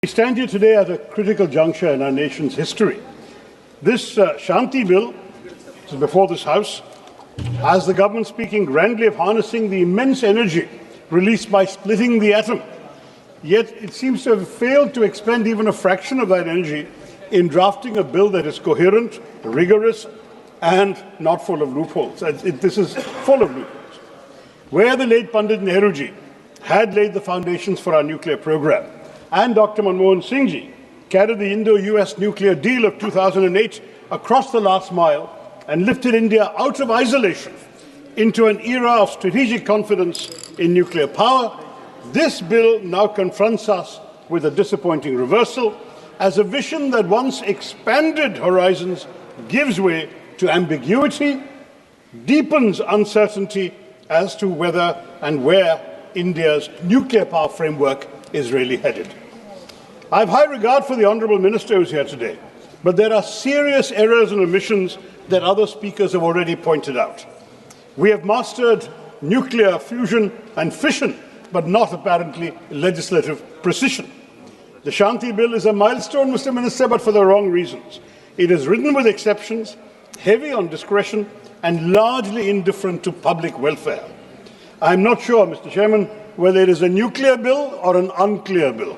We stand here today at a critical juncture in our nation's history. This Shanti bill is before this House, has the government speaking grandly of harnessing the immense energy released by splitting the atom. Yet it seems to have failed to expend even a fraction of that energy in drafting a bill that is coherent, rigorous, and not full of loopholes. This is full of loopholes. Where the late Pandit Nehruji had laid the foundations for our nuclear program, and Dr. Manmohan Singh ji carried the Indo-US nuclear deal of 2008 across the last mile and lifted India out of isolation into an era of strategic confidence in nuclear power, this bill now confronts us with a disappointing reversal, as a vision that once expanded horizons gives way to ambiguity, deepens uncertainty as to whether and where India's nuclear power framework is really headed. I have high regard for the Honourable Minister who is here today, but there are serious errors and omissions that other speakers have already pointed out. We have mastered nuclear fusion and fission, but not apparently legislative precision. The Shanti Bill is a milestone, Mr. Minister, but for the wrong reasons. It is written with exceptions, heavy on discretion, and largely indifferent to public welfare. I am not sure, Mr. Chairman, whether it is a nuclear bill or an unclear bill.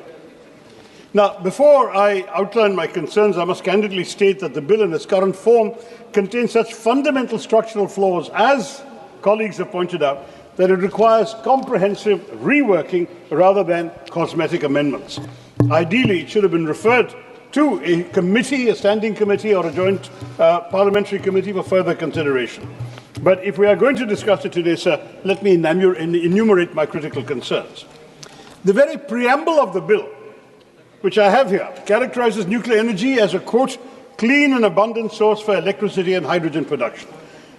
Now, before I outline my concerns, I must candidly state that the bill in its current form contains such fundamental structural flaws, as colleagues have pointed out, that it requires comprehensive reworking rather than cosmetic amendments. Ideally, it should have been referred to a committee, a standing committee or a joint parliamentary committee for further consideration. But if we are going to discuss it today, sir, let me enumerate my critical concerns. The very preamble of the bill, which I have here, characterizes nuclear energy as a, quote, clean and abundant source for electricity and hydrogen production.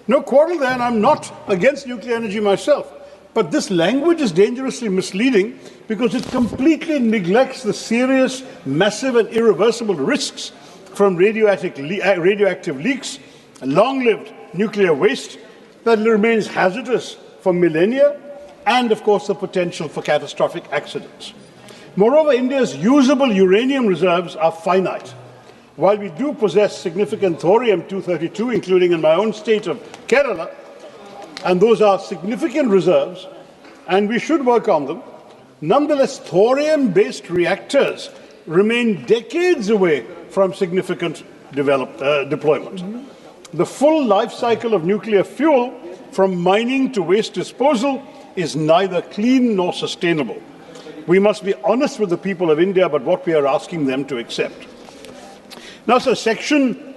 No quarrel there, and I'm not against nuclear energy myself. But this language is dangerously misleading because it completely neglects the serious, massive and irreversible risks from radioactive leaks, long-lived nuclear waste that remains hazardous for millennia, and, of course, the potential for catastrophic accidents. Moreover, India's usable uranium reserves are finite. While we do possess significant thorium-232, including in my own state of Kerala, and those are significant reserves, and we should work on them, nonetheless, thorium-based reactors remain decades away from significant deployment. The full life cycle of nuclear fuel, from mining to waste disposal, is neither clean nor sustainable. We must be honest with the people of India about what we are asking them to accept. Now, sir, Section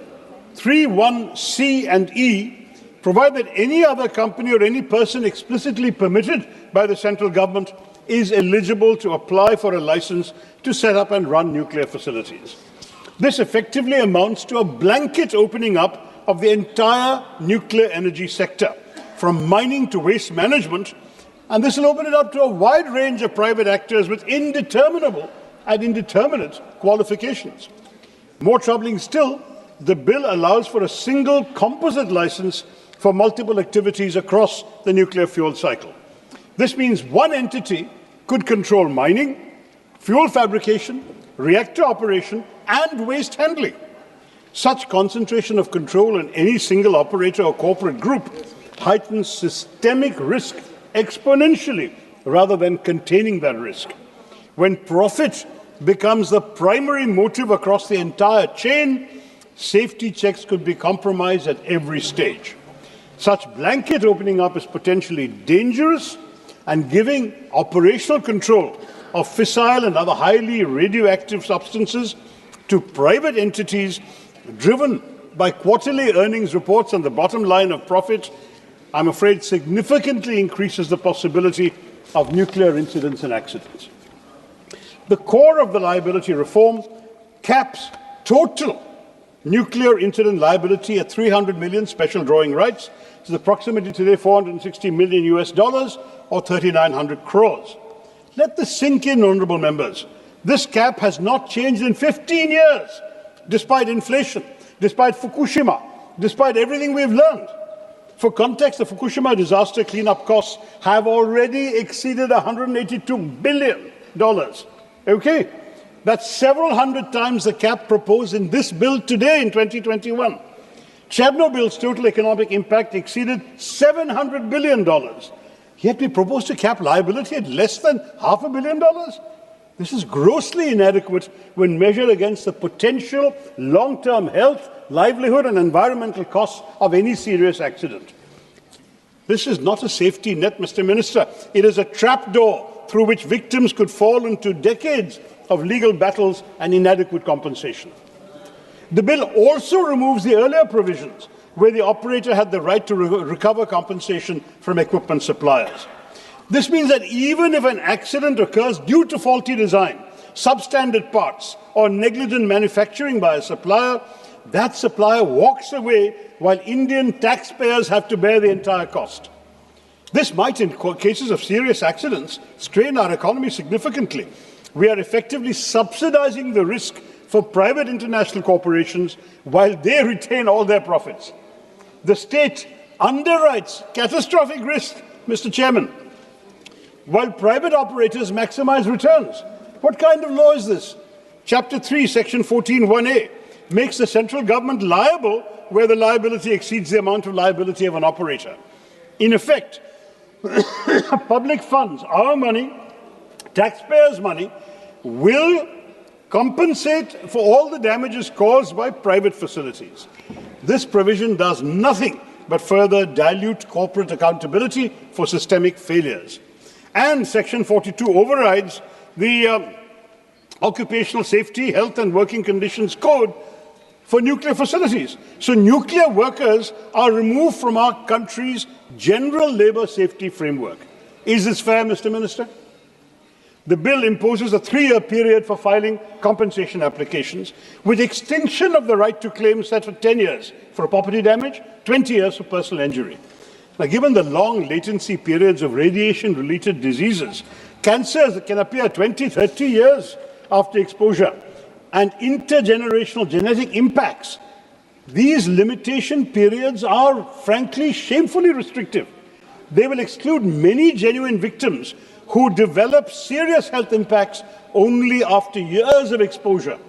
3(1)(c) and E provide that any other company or any person explicitly permitted by the central government is eligible to apply for a license to set up and run nuclear facilities. This effectively amounts to a blanket opening up of the entire nuclear energy sector, from mining to waste management, and this will open it up to a wide range of private actors with indeterminable and indeterminate qualifications. More troubling still, the bill allows for a single composite license for multiple activities across the nuclear fuel cycle. This means one entity could control mining, fuel fabrication, reactor operation, and waste handling. Such concentration of control in any single operator or corporate group heightens systemic risk exponentially rather than containing that risk. When profit becomes the primary motive across the entire chain, safety checks could be compromised at every stage. Such blanket opening up is potentially dangerous, and giving operational control of fissile and other highly radioactive substances to private entities driven by quarterly earnings reports and the bottom line of profit, I'm afraid significantly increases the possibility of nuclear incidents and accidents. The core of the liability reform caps total nuclear incident liability at 300 million special drawing rights, which is approximately today $460 million or 3,900 crores. Let this sink in, honourable members. This cap has not changed in 15 years, despite inflation, despite Fukushima, despite everything we've learned. For context, the Fukushima disaster cleanup costs have already exceeded $182 billion. Okay? That's several hundred times the cap proposed in this bill today in 2021. Chernobyl's total economic impact exceeded $700 billion. Yet we propose to cap liability at less than $500 million. This is grossly inadequate when measured against the potential long-term health, livelihood and environmental costs of any serious accident. This is not a safety net, Mr. Minister. It is a trapdoor through which victims could fall into decades of legal battles and inadequate compensation. The bill also removes the earlier provisions where the operator had the right to recover compensation from equipment suppliers. This means that even if an accident occurs due to faulty design, substandard parts, or negligent manufacturing by a supplier, that supplier walks away while Indian taxpayers have to bear the entire cost. This might, in cases of serious accidents, strain our economy significantly. We are effectively subsidizing the risk for private international corporations while they retain all their profits. The state underwrites catastrophic risk, Mr. Chairman, while private operators maximize returns. What kind of law is this? Chapter 3, Section 14(1)(a) makes the central government liable where the liability exceeds the amount of liability of an operator. In effect, public funds, our money, taxpayers' money, will compensate for all the damages caused by private facilities. This provision does nothing but further dilute corporate accountability for systemic failures. And Section 42 overrides the Occupational Safety, Health and Working Conditions Code for nuclear facilities. So nuclear workers are removed from our country's general labour safety framework. Is this fair, Mr. Minister? The bill imposes a 3-year period for filing compensation applications, with extension of the right to claim set for 10 years for property damage, 20 years for personal injury. Now, given the long latency periods of radiation-related diseases, cancers can appear 20, 30 years after exposure, and intergenerational genetic impacts, these limitation periods are, frankly, shamefully restrictive. They will exclude many genuine victims who develop serious health impacts only after years of exposure.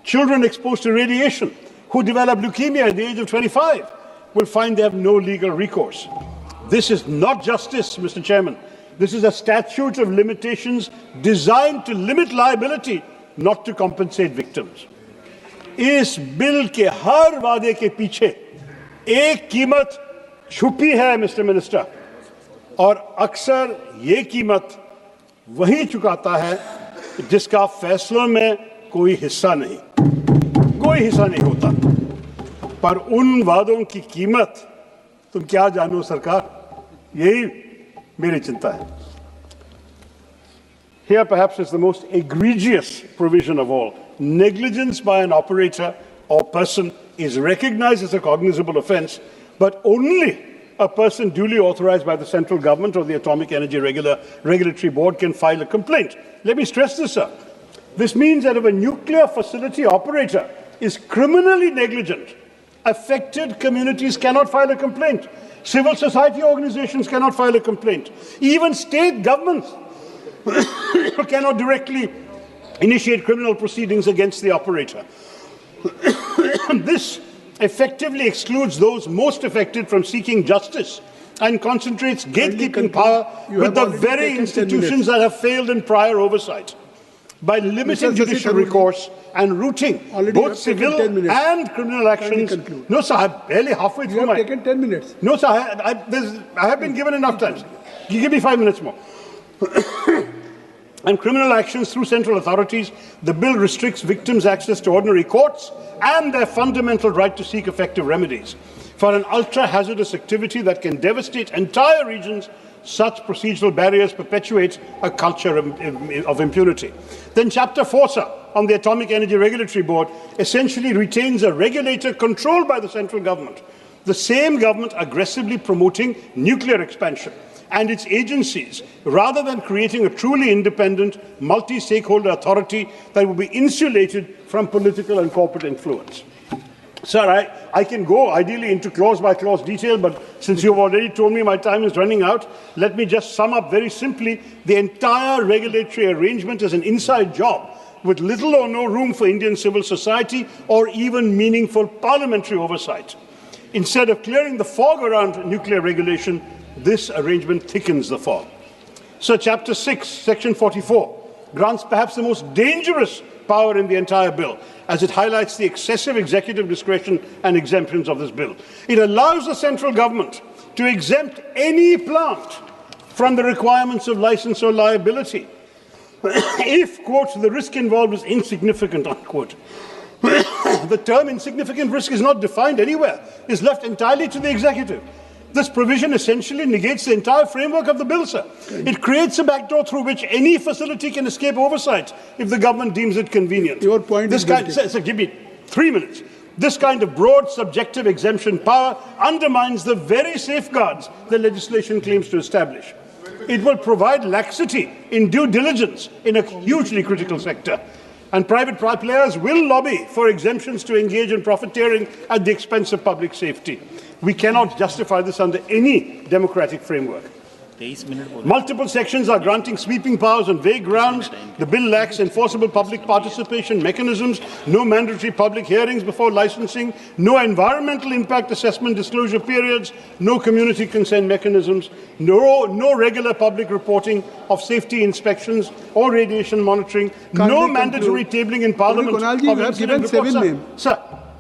Children exposed to radiation who develop leukemia at the age of 25 will find they have no legal recourse. This is not justice, Mr. Chairman. This is a statute of limitations designed to limit liability, not to compensate victims. इस bill के हर वादे के पीछे एक कीमत छुपी है, mister minister, और अक्सर ये कीमत वही चुकाता है जिसका फैसलों में कोई हिस्सा नहीं होता। पर उन वादों की कीमत तुम क्या जानो सरकार, यही मेरी चिंता है। Here perhaps is the most egregious provision of all. Negligence by an operator or person is recognized as a cognizable offence, but only a person duly authorized by the central government or the Atomic Energy Regulatory Board can file a complaint. Let me stress this, sir. This means that if a nuclear facility operator is criminally negligent, affected communities cannot file a complaint. Civil society organizations cannot file a complaint. Even state governments cannot directly initiate criminal proceedings against the operator. This effectively excludes those most affected from seeking justice and concentrates gatekeeping power with the very institutions that have failed in prior oversight. By limiting judicial recourse and routing both civil and criminal actions. No, sir, I'm barely halfway through. You have taken 10 minutes. No, sir, I have been given enough time. You give me 5 minutes more. And criminal actions through central authorities, the bill restricts victims' access to ordinary courts and their fundamental right to seek effective remedies. For an ultra-hazardous activity that can devastate entire regions, such procedural barriers perpetuate a culture of impunity. Then Chapter 4, sir, on the Atomic Energy Regulatory Board, essentially retains a regulator controlled by the central government, the same government aggressively promoting nuclear expansion, and its agencies, rather than creating a truly independent, multi-stakeholder authority that will be insulated from political and corporate influence. Sir, I can go ideally into clause-by-clause detail, but since you've already told me my time is running out, let me just sum up very simply. The entire regulatory arrangement is an inside job with little or no room for Indian civil society or even meaningful parliamentary oversight. Instead of clearing the fog around nuclear regulation, this arrangement thickens the fog. So Chapter 6, Section 44, grants perhaps the most dangerous power in the entire bill, as it highlights the excessive executive discretion and exemptions of this bill. It allows the central government to exempt any plant from the requirements of license or liability if, quote, the risk involved is insignificant, unquote. The term insignificant risk is not defined anywhere. It's left entirely to the executive. This provision essentially negates the entire framework of the bill, sir. It creates a backdoor through which any facility can escape oversight if the government deems it convenient. Your point is sir, give me 3 minutes. This kind of broad subjective exemption power undermines the very safeguards the legislation claims to establish. It will provide laxity in due diligence in a hugely critical sector. And private players will lobby for exemptions to engage in profiteering at the expense of public safety. We cannot justify this under any democratic framework. Multiple sections are granting sweeping powers on vague grounds. The bill lacks enforceable public participation mechanisms, no mandatory public hearings before licensing, no environmental impact assessment disclosure periods, no community consent mechanisms, no regular public reporting of safety inspections or radiation monitoring, no mandatory tabling in Parliament. Kunalji, you have given 7 names. Sir,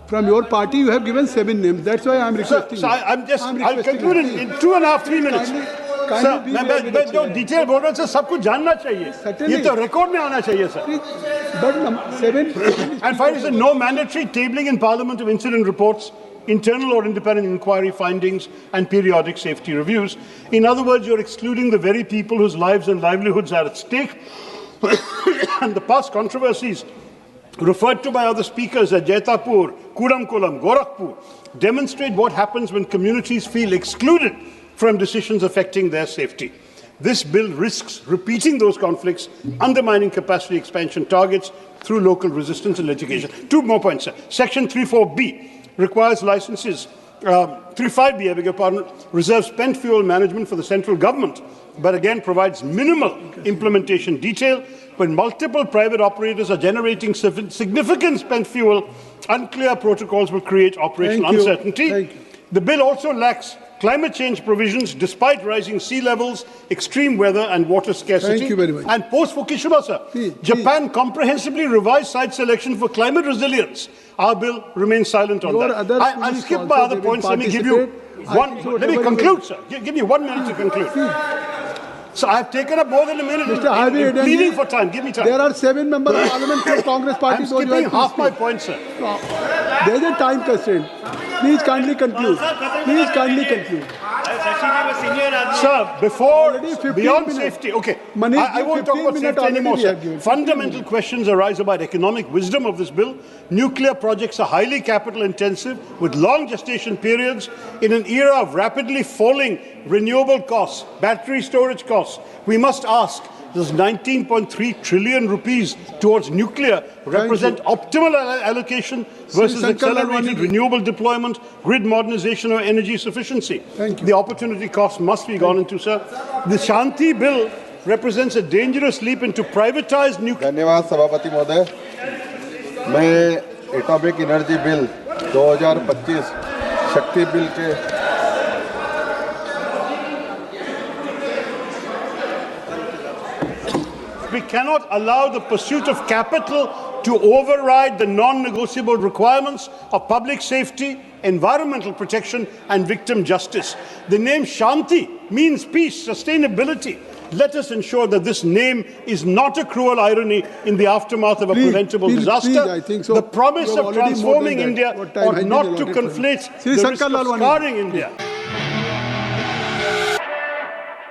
from your party, you have given 7 names. That's why I am requesting. I'll conclude in 2.5-3 minutes. Sir, मैं जो detail बोल रहा हूँ sir सब कुछ जानना चाहिए ये तो रिकॉर्ड में आना चाहिए sir But 7 and finally sir, no mandatory tabling in Parliament of incident reports, internal or independent inquiry findings and periodic safety reviews. In other words, you're excluding the very people whose lives and livelihoods are at stake. And the past controversies referred to by other speakers at Jaitapur, Kuramkolam, Gorakhpur demonstrate what happens when communities feel excluded from decisions affecting their safety. This bill risks repeating those conflicts, undermining capacity expansion targets through local resistance and litigation. 2 more points, sir. Section 34B requires licenses, 35B, I beg your pardon, reserves spent fuel management for the central government, but again provides minimal implementation detail. When multiple private operators are generating significant spent fuel, unclear protocols will create operational uncertainty. The bill also lacks climate change provisions despite rising sea levels, extreme weather and water scarcity. Thank you very much. And post-Fukushima, sir, Japan comprehensively revised site selection for climate resilience. Our bill remains silent on that. I'll skip my other points. Let me give you one. Let me conclude, sir. Give me 1 minute to conclude. So I have taken up more than a minute in pleading for time. Give me time. There are 7 members of Parliament from Congress Party. I'm skipping half my point, sir. There is a time constraint. Please kindly conclude. Please kindly conclude. Sir, beyond safety, okay, I won't talk about safety anymore, sir. Fundamental questions arise about economic wisdom of this bill. Nuclear projects are highly capital intensive with long gestation periods. In an era of rapidly falling renewable costs, battery storage costs, we must ask, does 19.3 trillion rupees towards nuclear represent optimal allocation versus accelerated renewable deployment, grid modernization or energy sufficiency? The opportunity cost must be gone into, sir. The Shanti bill represents a dangerous leap into privatized nuclear. धन्यवाद सभापति महोदय मैं atomic energy bill 2025 शक्ति bill के We cannot allow the pursuit of capital to override the non-negotiable requirements of public safety, environmental protection and victim justice. The name Shanti means peace, sustainability. Let us ensure that this name is not a cruel irony in the aftermath of a preventable disaster. I think so. The promise of transforming India ought not to conflate the risk of scarring India.